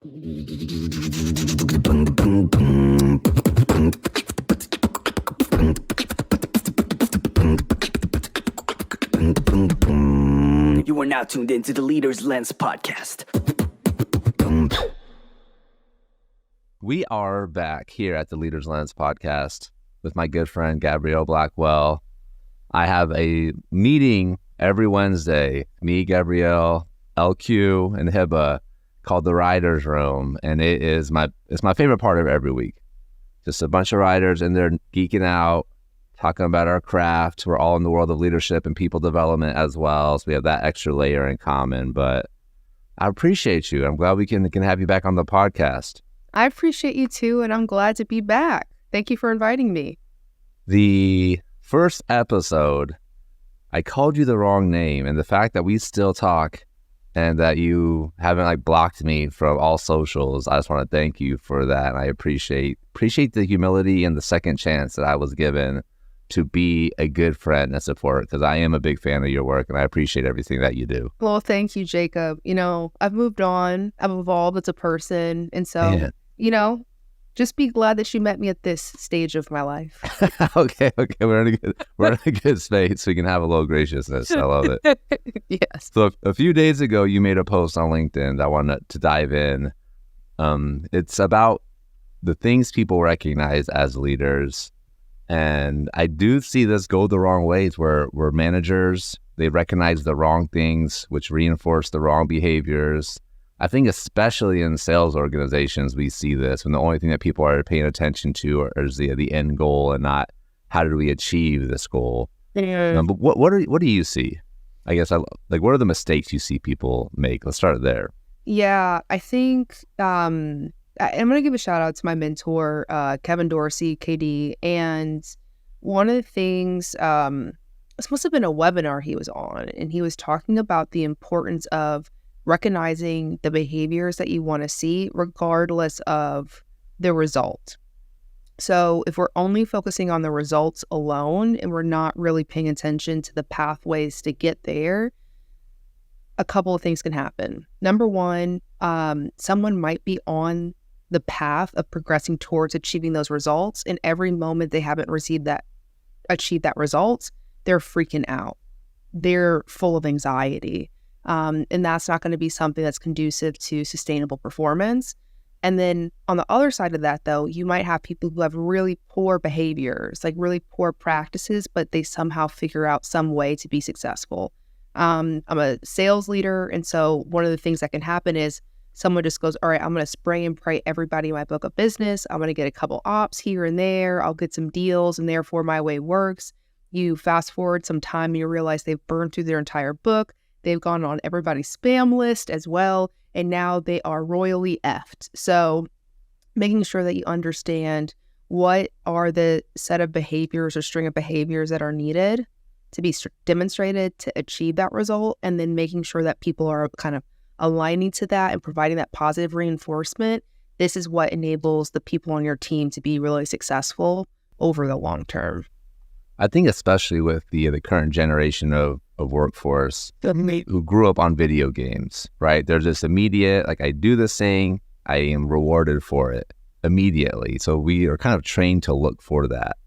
You are now tuned into the Leader's Lens podcast. We are back here at the Leader's Lens podcast with my good friend, Gabrielle Blackwell. I have a meeting every Wednesday, me, Gabrielle, LQ, and Hiba, called the Writers Room. And it's my favorite part of every week. Just a bunch of writers and they're geeking out, talking about our craft. We're all in the world of leadership and people development as well. So we have that extra layer in common. But I appreciate you. I'm glad we can have you back on the podcast. I appreciate you too, and I'm glad to be back. Thank you for inviting me. The first episode, I called you the wrong name, and the fact that we still talk and that you haven't blocked me from all socials, I just want to thank you for that. And I appreciate the humility and the second chance that I was given to be a good friend and support, because I am a big fan of your work and I appreciate everything that you do. Well, thank you, Jacob. I've moved on, I've evolved as a person, and so, just be glad that you met me at this stage of my life. Okay, we're in a good space. We can have a little graciousness. I love it. Yes. So a few days ago, you made a post on LinkedIn that I wanted to dive in. It's about the things people recognize as leaders. And I do see this go the wrong ways where managers, they recognize the wrong things, which reinforce the wrong behaviors. I think especially in sales organizations, we see this when the only thing that people are paying attention to is the end goal and not how do we achieve this goal. But what do you see? I guess what are the mistakes you see people make? Let's start there. Yeah, I think I'm going to give a shout out to my mentor, Kevin Dorsey, KD. And one of the things, this must have been a webinar he was on, and he was talking about the importance of recognizing the behaviors that you want to see regardless of the result. So if we're only focusing on the results alone and we're not really paying attention to the pathways to get there, a couple of things can happen. Number one, someone might be on the path of progressing towards achieving those results, and every moment they haven't achieved that result, they're freaking out. They're full of anxiety. And that's not going to be something that's conducive to sustainable performance. And then on the other side of that, though, you might have people who have really poor behaviors, really poor practices, but they somehow figure out some way to be successful. I'm a sales leader, and so one of the things that can happen is someone just goes, all right, I'm going to spray and pray everybody in my book of business. I'm going to get a couple ops here and there. I'll get some deals, and therefore my way works. You fast forward some time and you realize they've burned through their entire book. They've gone on everybody's spam list as well, and now they are royally effed. So making sure that you understand what are the set of behaviors or string of behaviors that are needed to be demonstrated to achieve that result, and then making sure that people are kind of aligning to that and providing that positive reinforcement. This is what enables the people on your team to be really successful over the long term. I think especially with the current generation of workforce who grew up on video games, right? There's this immediate, I do this thing, I am rewarded for it immediately. So we are kind of trained to look for that.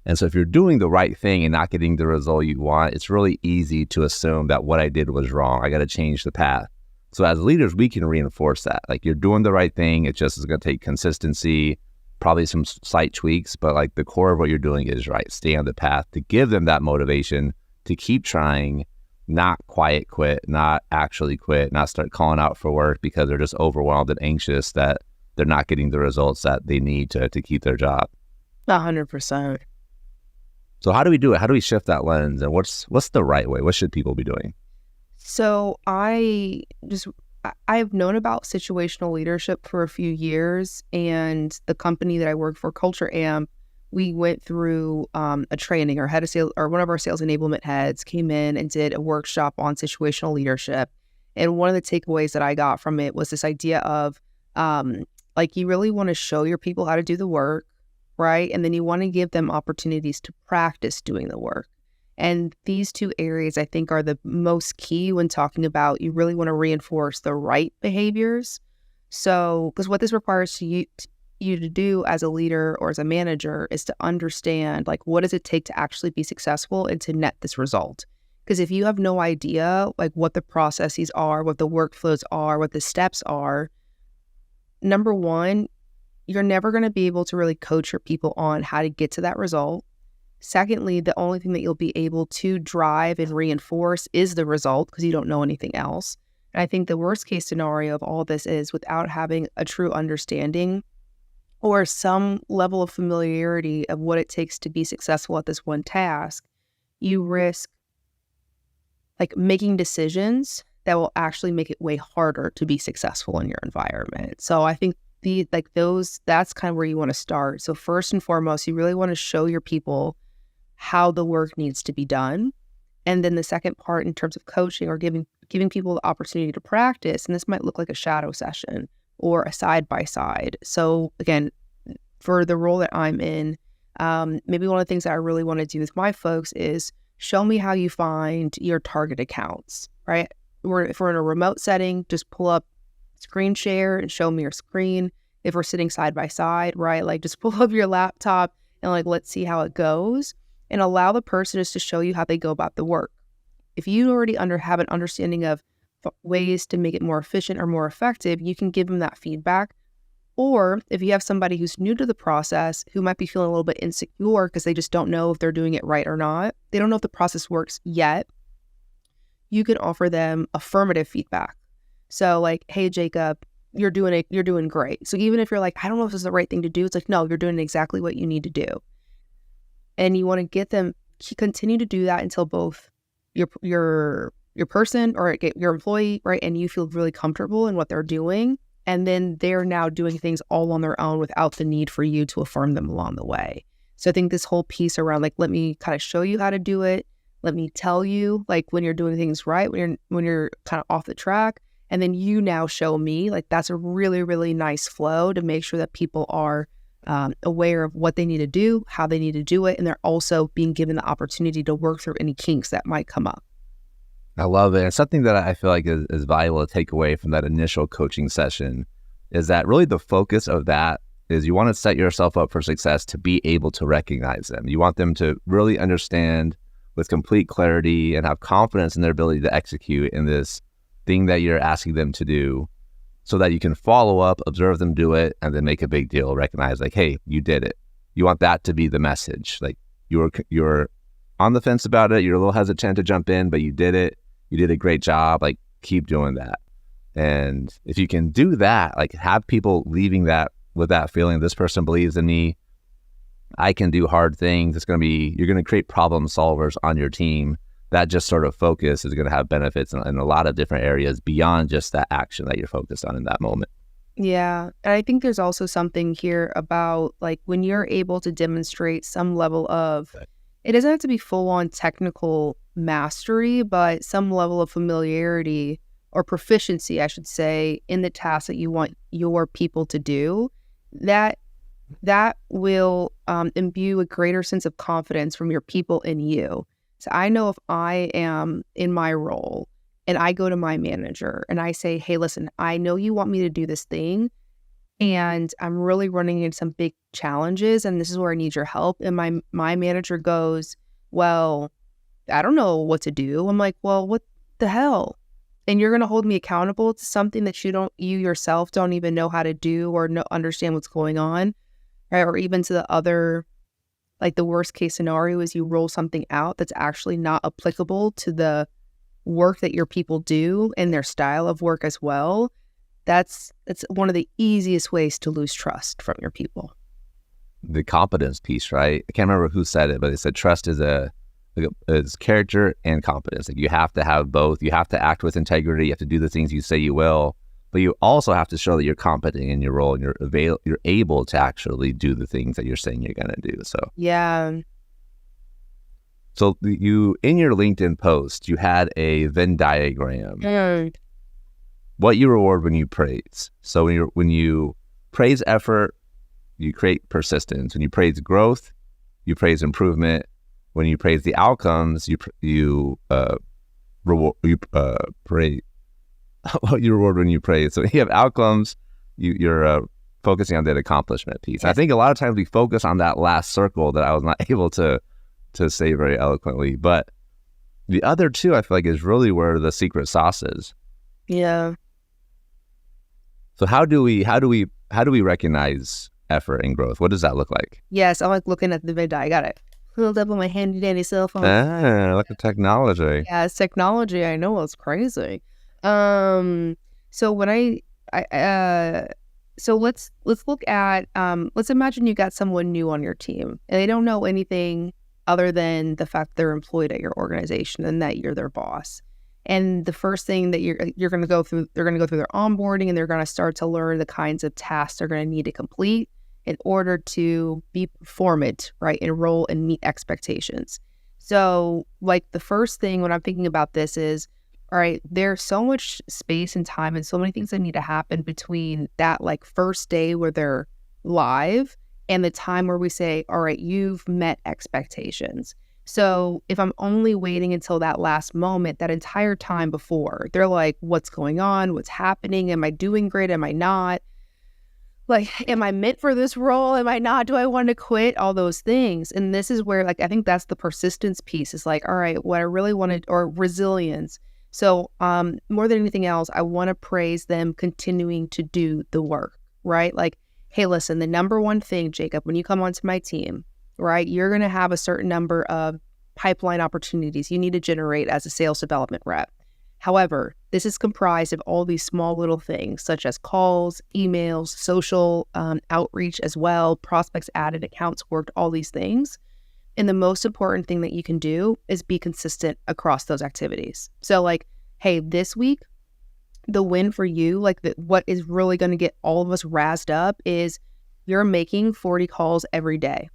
And so if you're doing the right thing and not getting the result you want, it's really easy to assume that what I did was wrong. I got to change the path. So as leaders, we can reinforce that. You're doing the right thing. It just is going to take consistency, probably some slight tweaks, but the core of what you're doing is right. Stay on the path to give them that motivation to keep trying, not quiet quit, not actually quit, not start calling out for work because they're just overwhelmed and anxious that they're not getting the results that they need to keep their job. 100%. So how do we do it? How do we shift that lens? And what's the right way? What should people be doing? So I've known about situational leadership for a few years, and the company that I work for, Culture Amp, we went through a training. Our head of sales, or one of our sales enablement heads, came in and did a workshop on situational leadership. And one of the takeaways that I got from it was this idea of you really want to show your people how to do the work, right? And then you want to give them opportunities to practice doing the work. And these two areas, I think, are the most key when talking about you really want to reinforce the right behaviors. So, because what this requires you to do as a leader or as a manager is to understand, like, what does it take to actually be successful and to net this result? Because if you have no idea, like, what the processes are, what the workflows are, what the steps are, number one, you're never going to be able to really coach your people on how to get to that result. Secondly, the only thing that you'll be able to drive and reinforce is the result because you don't know anything else. And I think the worst case scenario of all this is without having a true understanding or some level of familiarity of what it takes to be successful at this one task, you risk like making decisions that will actually make it way harder to be successful in your environment. So I think that's kind of where you want to start. So first and foremost, you really want to show your people how the work needs to be done. And then the second part in terms of coaching or giving people the opportunity to practice, and this might look like a shadow session or a side-by-side. So again, for the role that I'm in, maybe one of the things that I really want to do with my folks is show me how you find your target accounts, right? If we're in a remote setting, just pull up screen share and show me your screen. If we're sitting side by side, right? Like just pull up your laptop and like, let's see how it goes and allow the person just to show you how they go about the work. If you already have an understanding of ways to make it more efficient or more effective, you can give them that feedback. Or if you have somebody who's new to the process who might be feeling a little bit insecure because they just don't know if they're doing it right or not, they don't know if the process works yet, you can offer them affirmative feedback. So like, hey, Jacob, you're doing great. So even if you're like, I don't know if this is the right thing to do, it's like, no, you're doing exactly what you need to do. And you want to get them to continue to do that until both your person or your employee, right, and you feel really comfortable in what they're doing. And then they're now doing things all on their own without the need for you to affirm them along the way. So I think this whole piece around like, let me kind of show you how to do it. Let me tell you like when you're doing things right, when you're kind of off the track, and then you now show me, like that's a really, really nice flow to make sure that people are aware of what they need to do, how they need to do it, and they're also being given the opportunity to work through any kinks that might come up. I love it. And something that I feel like is valuable to take away from that initial coaching session is that really the focus of that is you want to set yourself up for success to be able to recognize them. You want them to really understand with complete clarity and have confidence in their ability to execute in this thing that you're asking them to do so that you can follow up, observe them do it, and then make a big deal, recognize like, hey, you did it. You want that to be the message. Like you're on the fence about it. You're a little hesitant to jump in, but you did it. You did a great job. Like keep doing that. And if you can do that, like have people leaving that with that feeling, this person believes in me, I can do hard things. You're going to create problem solvers on your team. That just sort of focus is going to have benefits in a lot of different areas beyond just that action that you're focused on in that moment. Yeah. And I think there's also something here about like when you're able to demonstrate some level of, it doesn't have to be full on technical mastery, but some level of familiarity or proficiency, I should say, in the task that you want your people to do, that will imbue a greater sense of confidence from your people in you. So I know if I am in my role and I go to my manager and I say, hey, listen, I know you want me to do this thing and I'm really running into some big challenges and this is where I need your help. And my manager goes, well, I don't know what to do. I'm like, well, what the hell? And you're going to hold me accountable to something that you yourself don't even know how to do or understand what's going on, right? Or even to the other, like the worst case scenario is you roll something out that's actually not applicable to the work that your people do and their style of work as well. That's one of the easiest ways to lose trust from your people. The competence piece, right? I can't remember who said it, but they said trust is is character and competence. Like you have to have both. You have to act with integrity. You have to do the things you say you will, but you also have to show that you're competent in your role and you're able to actually do the things that you're saying you're going to do. So yeah. So you in your LinkedIn post, you had a Venn diagram. Mm. What you reward when you praise. So when you praise effort, you create persistence. When you praise growth, you praise improvement. When you praise the outcomes, you reward. You praise. What you reward when you praise. So you have outcomes, you're focusing on that accomplishment piece. I think a lot of times we focus on that last circle that I was not able to say very eloquently, but the other two I feel like is really where the secret sauce is. Yeah. So how do we recognize effort and growth? What does that look like? Yes, I'm like looking at the Venn diagram. I got it pulled up on my handy dandy cell phone. Look at technology. Yeah, it's technology. I know, it's crazy. So when so let's look at let's imagine you got someone new on your team and they don't know anything other than the fact they're employed at your organization and that you're their boss. And the first thing that you're going to go through, they're going to go through their onboarding and they're going to start to learn the kinds of tasks they're going to need to complete in order to be performant, right? Enroll and meet expectations. So like the first thing when I'm thinking about this is, all right, there's so much space and time and so many things that need to happen between that like first day where they're live and the time where we say, all right, you've met expectations. So if I'm only waiting until that last moment, that entire time before, they're like, what's going on? What's happening? Am I doing great? Am I not? Like, am I meant for this role? Am I not? Do I want to quit? All those things. And this is where, like, I think that's the persistence piece. Is like, all right, what I really wanted, or resilience. So more than anything else, I want to praise them continuing to do the work, right? Like, hey, listen, the number one thing, Jacob, when you come onto my team, right, you're going to have a certain number of pipeline opportunities you need to generate as a sales development rep. However, this is comprised of all these small little things such as calls, emails, social outreach as well, prospects added, accounts worked, all these things. And the most important thing that you can do is be consistent across those activities. So like, hey, this week, the win for you, like what is really going to get all of us razzed up is you're making 40 calls every day,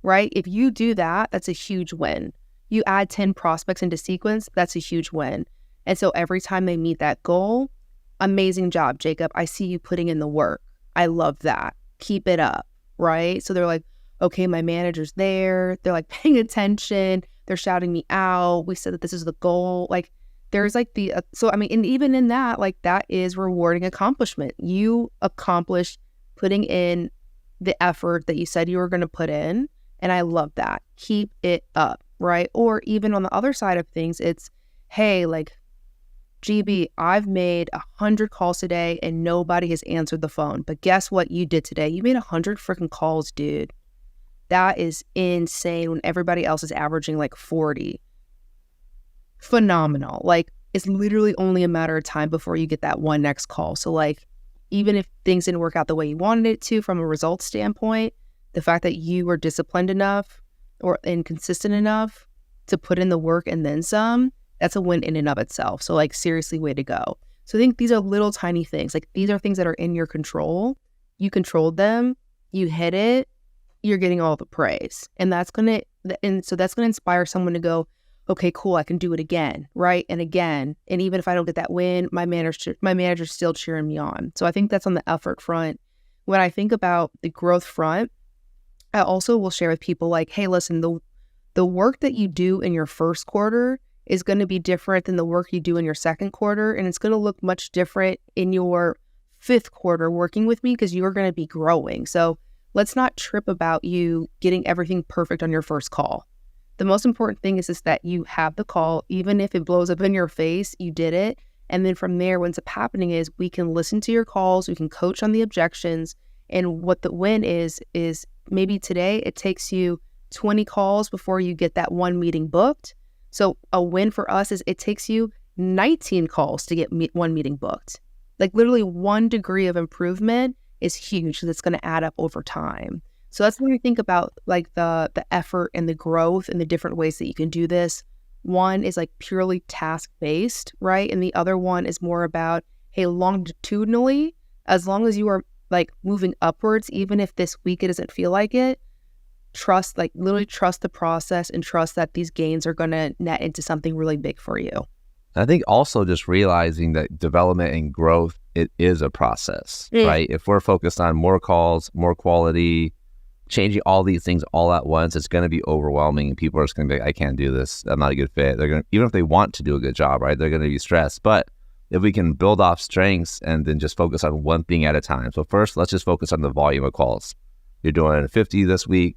right? If you do that, that's a huge win. You add 10 prospects into sequence, that's a huge win. And so every time they meet that goal, amazing job, Jacob. I see you putting in the work. I love that. Keep it up, right? So they're like, okay, my manager's there. They're like paying attention. They're shouting me out. We said that this is the goal. Like there's like so I mean, and even in that, like that is rewarding accomplishment. You accomplished putting in the effort that you said you were going to put in. And I love that. Keep it up, right? Or even on the other side of things, it's, hey, like, GB, I've made 100 calls today and nobody has answered the phone. But guess what you did today? You made 100 freaking calls, dude. That is insane when everybody else is averaging like 40. Phenomenal. Like, it's literally only a matter of time before you get that one next call. So like, even if things didn't work out the way you wanted it to from a results standpoint, the fact that you were disciplined enough and consistent enough to put in the work and then some, that's a win in and of itself. So like, seriously, way to go. So I think these are little tiny things. Like these are things that are in your control. You controlled them, you hit it, you're getting all the praise. And that's going to inspire someone to go, okay, cool, I can do it again, right? And again. And even if I don't get that win, my manager's still cheering me on. So I think that's on the effort front. When I think about the growth front, I also will share with people like, hey, listen, the work that you do in your first quarter is going to be different than the work you do in your second quarter. And it's going to look much different in your fifth quarter working with me because you are going to be growing. So let's not trip about you getting everything perfect on your first call. The most important thing is that you have the call, even if it blows up in your face, you did it. And then from there, what ends up happening is we can listen to your calls, we can coach on the objections. And what the win is maybe today it takes you 20 calls before you get that one meeting booked. So a win for us is it takes you 19 calls to get one meeting booked. Like literally 1 degree of improvement is huge because it's going to add up over time. So that's when we think about like the effort and the growth and the different ways that you can do this. One is like purely task-based, right? And the other one is more about, hey, longitudinally, as long as you are like moving upwards, even if this week it doesn't feel like it, literally trust the process and trust that these gains are going to net into something really big for you. I think also just realizing that development and growth, it is a process, right? If we're focused on more calls, more quality, changing all these things all at once, it's going to be overwhelming and people are just going to be like, I can't do this. I'm not a good fit. They're going to, even if they want to do a good job, right? They're going to be stressed. But if we can build off strengths and then just focus on one thing at a time. So first, let's just focus on the volume of calls. You're doing 50 this week.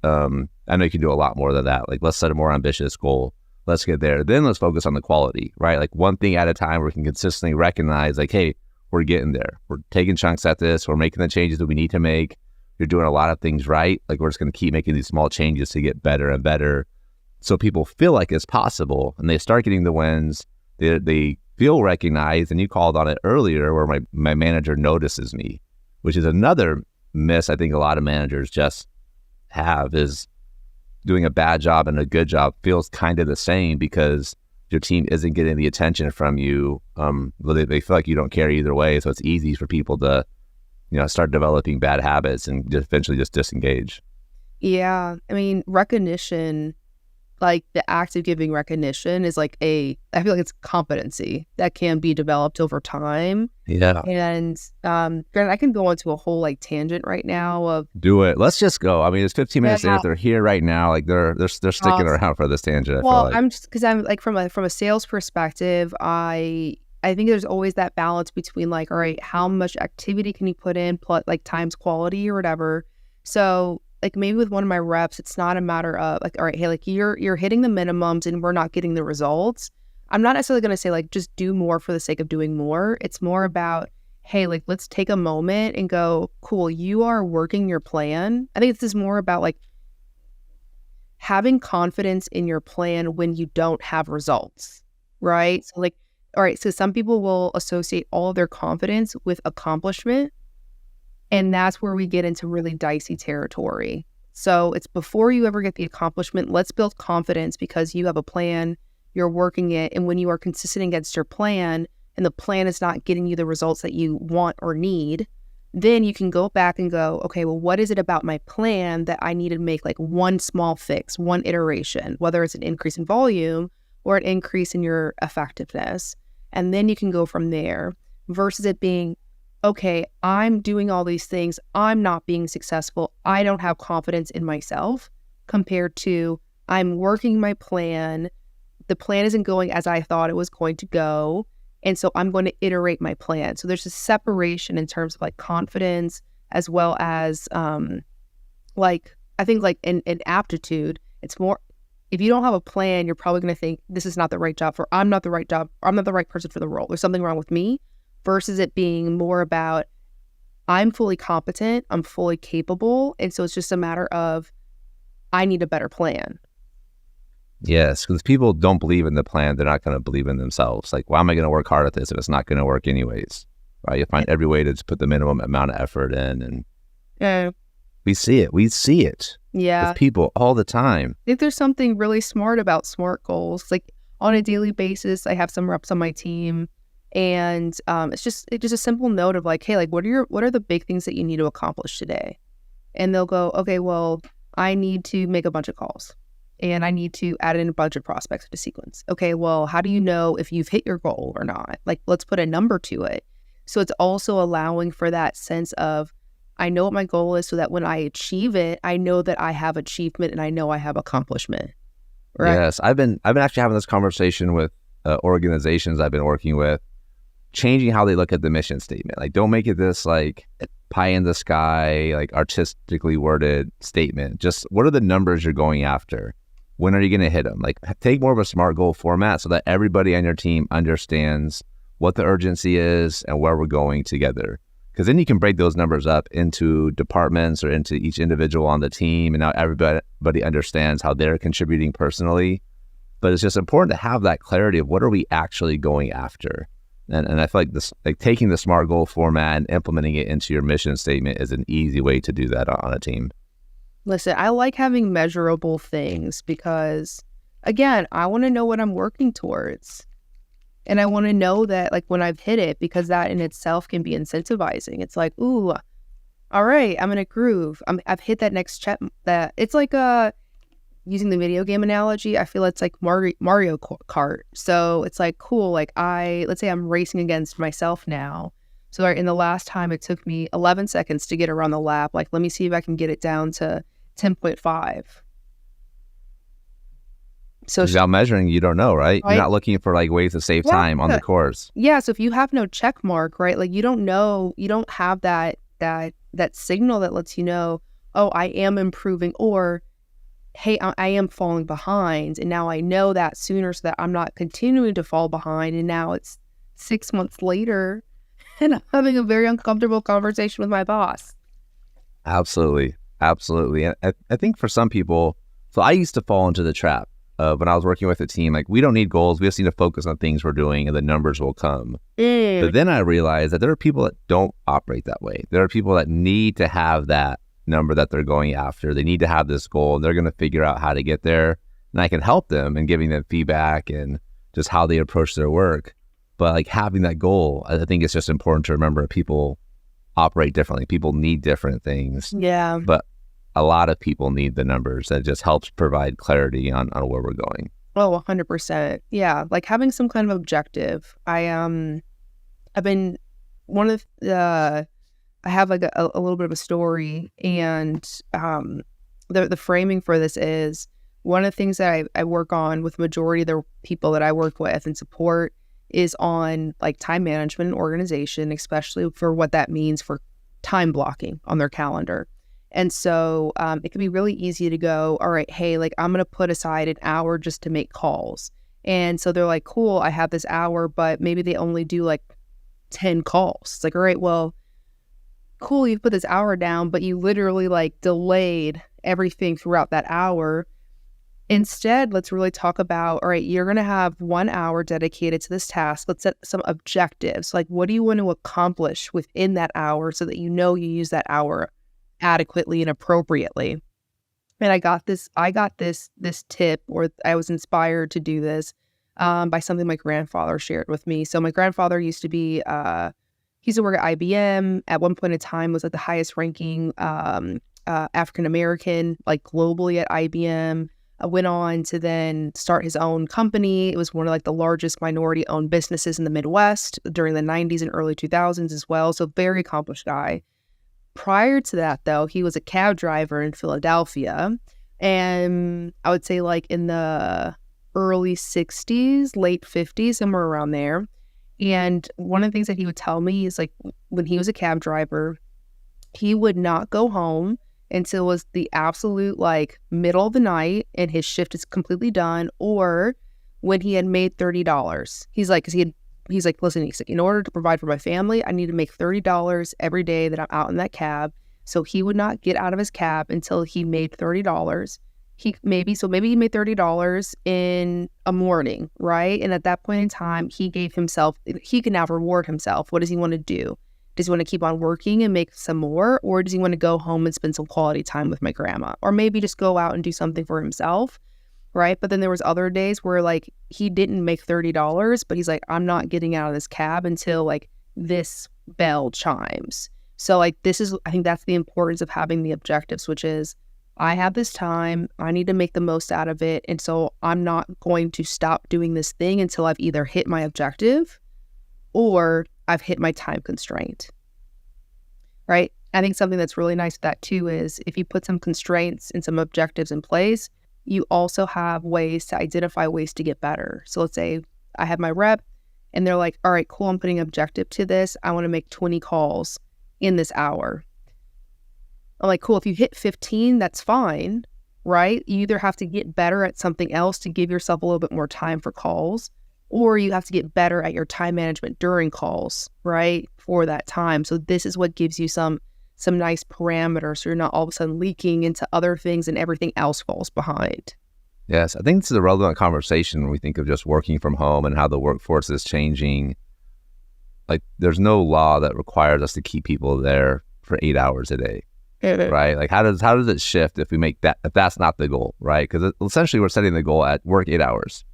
I know you can do a lot more than that. Like, let's set a more ambitious goal. Let's get there. Then let's focus on the quality, right? Like one thing at a time where we can consistently recognize like, hey, we're getting there. We're taking chunks at this. We're making the changes that we need to make. You're doing a lot of things right. Like we're just going to keep making these small changes to get better and better. So people feel like it's possible and they start getting the wins. They feel recognized. And you called on it earlier where my manager notices me, which is another miss I think a lot of managers just have, is doing a bad job and a good job feels kind of the same because your team isn't getting the attention from you. They feel like you don't care either way. So it's easy for people to, start developing bad habits and just eventually just disengage. Yeah. I mean, recognition, like the act of giving recognition is like I feel like it's competency that can be developed over time. Yeah. And granted, I can go into a whole like tangent right now of do it. Let's just go. I mean, it's 15 minutes in. If they're here right now, like they're sticking around for this tangent. Well, I feel like. I'm just because I'm like from a sales perspective, I think there's always that balance between like, all right, how much activity can you put in, plus like times quality or whatever. So like maybe with one of my reps, it's not a matter of like, all right, hey, like you're hitting the minimums and we're not getting the results. I'm not necessarily going to say like, just do more for the sake of doing more. It's more about, hey, like, let's take a moment and go, cool, you are working your plan. I think this is more about like having confidence in your plan when you don't have results, right? So like, all right, so some people will associate all of their confidence with accomplishment. And that's where we get into really dicey territory. So it's before you ever get the accomplishment, let's build confidence because you have a plan, you're working it. And when you are consistent against your plan and the plan is not getting you the results that you want or need, then you can go back and go, okay, well, what is it about my plan that I need to make like one small fix, one iteration, whether it's an increase in volume or an increase in your effectiveness. And then you can go from there versus it being, okay, I'm doing all these things. I'm not being successful. I don't have confidence in myself compared to I'm working my plan. The plan isn't going as I thought it was going to go. And so I'm going to iterate my plan. So there's a separation in terms of like confidence as well as like, I think like in aptitude, it's more, if you don't have a plan, you're probably going to think this is not the right job for, I'm not the right job. I'm not the right person for the role. There's something wrong with me. Versus it being more about, I'm fully competent, I'm fully capable, and so it's just a matter of, I need a better plan. Yes, because people don't believe in the plan, they're not going to believe in themselves. Like, why am I going to work hard at this if it's not going to work anyways? Right? You find every way to just put the minimum amount of effort in, and we see it. Yeah, with people all the time. I think there's something really smart about SMART goals. Like on a daily basis, I have some reps on my team. And it's just a simple note of like, hey, like what are the big things that you need to accomplish today? And they'll go, okay, well, I need to make a bunch of calls and I need to add in a bunch of prospects to sequence. Okay, well, how do you know if you've hit your goal or not? Like, let's put a number to it. So it's also allowing for that sense of, I know what my goal is so that when I achieve it, I know that I have achievement and I know I have accomplishment. Right? Yes, I've been actually having this conversation with organizations I've been working with, changing how they look at the mission statement. Like, don't make it this like pie in the sky, like artistically worded statement. Just what are the numbers you're going after? When are you going to hit them? Like, take more of a SMART goal format so that everybody on your team understands what the urgency is and where we're going together. Because then you can break those numbers up into departments or into each individual on the team, and now everybody understands how they're contributing personally. But it's just important to have that clarity of what are we actually going after. And I feel like this, like taking the SMART goal format and implementing it into your mission statement is an easy way to do that on a team. Listen, I like having measurable things because, again, I want to know what I'm working towards. And I want to know that, like, when I've hit it, because that in itself can be incentivizing. It's like, ooh, all right, I'm in a groove. I've hit that next check. That it's like using the video game analogy, I feel it's like Mario Kart. So it's like, cool, like let's say I'm racing against myself now. So in the last time it took me 11 seconds to get around the lap, like, let me see if I can get it down to 10.5. So without measuring, you don't know, right? Right. You're not looking for like ways to save time on the course. Yeah. So if you have no check mark, right, like you don't know, you don't have that signal that lets you know, oh, I am improving, or hey, I am falling behind, and now I know that sooner so that I'm not continuing to fall behind. And now it's 6 months later, and I'm having a very uncomfortable conversation with my boss. Absolutely. And I think for some people, so I used to fall into the trap when I was working with a team, like we don't need goals. We just need to focus on things we're doing and the numbers will come. But then I realized that there are people that don't operate that way. There are people that need to have that number that they're going after. They need to have this goal and they're going to figure out how to get there. And I can help them in giving them feedback and just how they approach their work. But like having that goal, I think it's just important to remember people operate differently. People need different things. Yeah. But a lot of people need the numbers. That just helps provide clarity on where we're going. Oh, 100%. Yeah. Like having some kind of objective. I've been one of the, I have like a little bit of a story, and the framing for this is one of the things that I work on with majority of the people that I work with and support is on like time management and organization, especially for what that means for time blocking on their calendar. And so it can be really easy to go, all right, hey, like I'm going to put aside an hour just to make calls. And so they're like, cool, I have this hour, but maybe they only do like 10 calls. It's like, all right, well, cool, you put this hour down, but you literally like delayed everything throughout that hour. Instead, let's really talk about, all right, you're going to have 1 hour dedicated to this task. Let's set some objectives. Like, what do you want to accomplish within that hour so that you know you use that hour adequately and appropriately? And I got this tip, or I was inspired to do this by something my grandfather shared with me. So my grandfather used to be, he used to work at IBM. At one point in time was like the highest ranking African-American, like globally at IBM. Went on to then start his own company. It was one of like the largest minority-owned businesses in the Midwest during the 90s and early 2000s as well. So very accomplished guy. Prior to that, though, he was a cab driver in Philadelphia. And I would say like in the early 60s, late 50s, somewhere around there. And one of the things that he would tell me is like when he was a cab driver, he would not go home until it was the absolute like middle of the night and his shift is completely done, or when he had made $30. He's like, he's like, listen, he's like, in order to provide for my family, I need to make $30 every day that I'm out in that cab. So he would not get out of his cab until he made $30. Maybe he made $30 in a morning, right? And at that point in time, he can now reward himself. What does he want to do? Does he want to keep on working and make some more? Or does he want to go home and spend some quality time with my grandma? Or maybe just go out and do something for himself, right? But then there was other days where like he didn't make $30, but he's like, I'm not getting out of this cab until like this bell chimes. So like I think that's the importance of having the objectives, which is I have this time, I need to make the most out of it. And so I'm not going to stop doing this thing until I've either hit my objective or I've hit my time constraint, right? I think something that's really nice with that too is if you put some constraints and some objectives in place, you also have ways to identify ways to get better. So let's say I have my rep and they're like, all right, cool, I'm putting an objective to this. I want to make 20 calls in this hour. I'm like, cool, if you hit 15, that's fine, right? You either have to get better at something else to give yourself a little bit more time for calls, or you have to get better at your time management during calls, right, for that time. So this is what gives you some nice parameters so you're not all of a sudden leaking into other things and everything else falls behind. Yes, I think this is a relevant conversation when we think of just working from home and how the workforce is changing. Like there's no law that requires us to keep people there for 8 hours a day, right? Like how does it shift if we make that, if that's not the goal, right? Because essentially we're setting the goal at work 8 hours.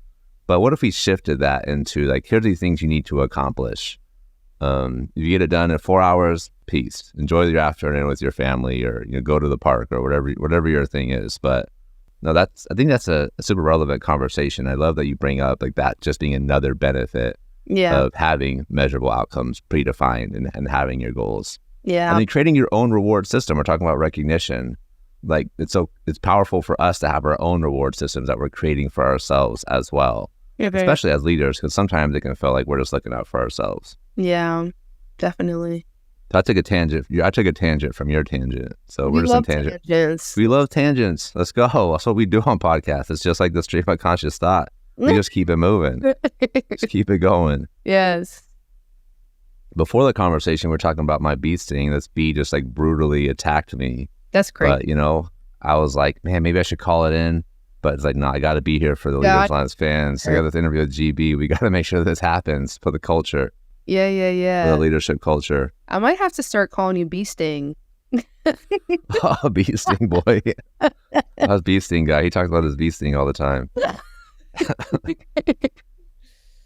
But what if we shifted that into like, here's the things you need to accomplish. If you get it done in 4 hours, peace. Enjoy your afternoon with your family, or go to the park or whatever your thing is. But no, I think that's a super relevant conversation. I love that you bring up like that just being another benefit of having measurable outcomes predefined and having your goals. Yeah. I mean, creating your own reward system. We're talking about recognition. like it's powerful for us to have our own reward systems that we're creating for ourselves as well, especially as leaders, because sometimes it can feel like we're just looking out for ourselves. Yeah, definitely. So I took a tangent from your tangent. So we're just in tangents. We love tangents. Let's go. That's what we do on podcasts. It's just like the stream of conscious thought. We just keep it moving. Just keep it going. Yes. Before the conversation, we are talking about my bee sting. This bee just like brutally attacked me. That's crazy. But, you know, I was like, man, maybe I should call it in. But it's like, no, I got to be here for the Leaders Alliance fans. I got this interview with GB. We got to make sure this happens for the culture. Yeah. For the leadership culture. I might have to start calling you Bee Sting. Oh, Bee Sting boy. I was Bee Sting guy. He talks about his Bee Sting all the time.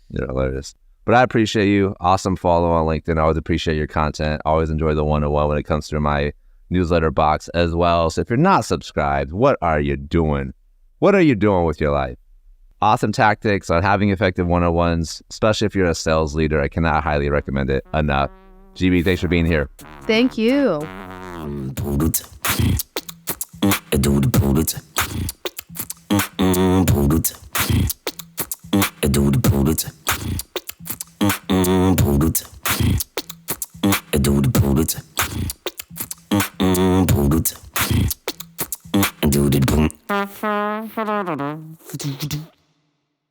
You're hilarious. But I appreciate you. Awesome follow on LinkedIn. I always appreciate your content. I always enjoy the one-on-one when it comes through my newsletter box as well. So if you're not subscribed, what are you doing? What are you doing with your life? Awesome tactics on having effective one-on-ones, especially if you're a sales leader. I cannot highly recommend it enough. GB, thanks for being here. Thank you. Do